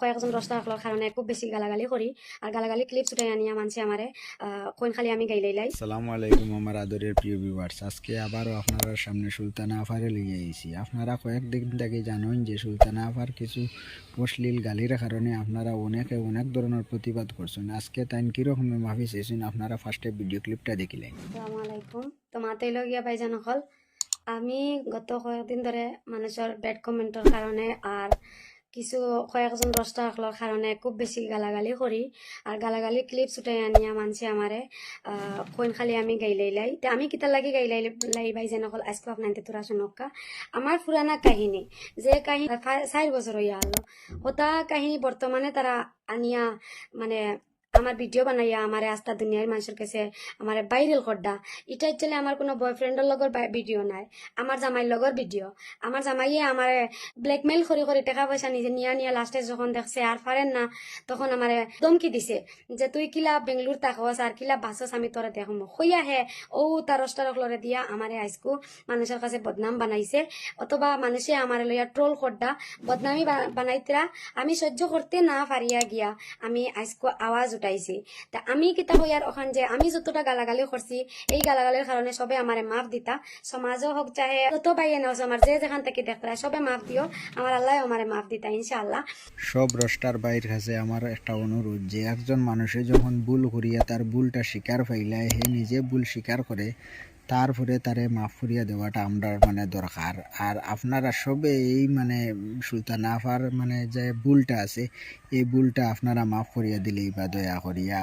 কয়েকজন রস্তার কারণে খুব বেশি গালাগালি করি আর গালাগালি ক্লিপস উঠাই আনিয়া মানছে আমারে কোন খালি আমি গাইলাই। আসসালামু আলাইকুম আমার আদরের প্রিয় ভিউয়ার্স, আজকে আবারও আপনারা সামনে সুলতানা আফারে লিয়ে আইছি। আপনারা কয়েকদিন থেকে জানেন যে সুলতানা আফার কিছু অশ্লীল গালির কারণে আপনারা অনেক ধরনের প্রতিবাদ করছেন। আজকে তাই কিরকমের মাফি চাইছেন আপনারা ফার্স্টে ভিডিও ক্লিপটা দেখিলেন। আসসালামু আলাইকুম। তো মাতেই লগিয়া ভাইজান হল, আমি গত কয়েকদিন ধরে মানুষের ব্যাড কমেন্টের কারণে আর কিছু কয়েকজন রস্টার কারণে খুব বেশি গালাগালি করি আর গালাগালি ক্লিপস উঠাই আনিয়া মানছে আমারে কোন খালি আমি গাইলাই। তে আমি কিতা লাগি গাইলাই ভাইজান হল আজকে আপনাদের তোরা শুনকা আমার পুরানা কাহিনী, যে কাহিনী 4 বছর হইয়া হলো ওটা কাহিনী বর্তমানে তারা আনিয়া মানে আমার ভিডিও বানাইয়া আমার আস্তা দুনিয়ার মানুষের কাছে আমার ভাইরাল করডা। এটা চলে আমার কোনো বয়ফ্রেন্ডের লগর ভিডিও নাই, আমার জামাইর লগর ভিডিও। আমার জামাইয়ে আমার ব্ল্যাকমেল করে করে টাকা পয়সা নিজে নিয়া নিয়া লাস্টে যখন দেখছে আর পারেন না তখন আমার ধমকি দিছে যে তুই কিলা বেঙ্গলুর তাকস আর কিলা বাসস আমি তোরা দেখম হইয়া হে ও তার রস্টারকলরে দিয়া আমারে আইসকু মানুষের কাছে বদনাম বানাইছে, অথবা মানুষে আমার লইয়া ট্রোল করডা বদনামি বানাইতরা। আমি সহ্য করতে না পারিয়া গিয়া আমি আইসকু আওয়াজ উঠাইছি। তা আমি কিতা হইয়ার ওখান যে আমি যতটা গালাগালি করছি এই গালাগালির কারণে সবে আমারে মাফ দিতা, সমাজও হোক চাহে যত বাইয়ে নাও আমার যে যেখান থেকে দেখতে সবে মাফ দিও, আমার আল্লাহ আমারে মাফ দিতা ইনশাআল্লাহ। সব রস্টার বাইর কাছে আমার একটা অনুরোধ যে একজন মানুষে যখন ভুল করিয়া তার ভুলটা স্বীকার পাইলায় হে নিজে ভুল স্বীকার করে তারপরে তারে মাফ করিয়া দেওয়াটা আমরা দরকার। আর আপনারা সবে এই সুলতানা আফার যে ভুলটা আছে এই ভুলটা আপনারা মাফ করিয়া দিলেই বা দয়া করিয়া।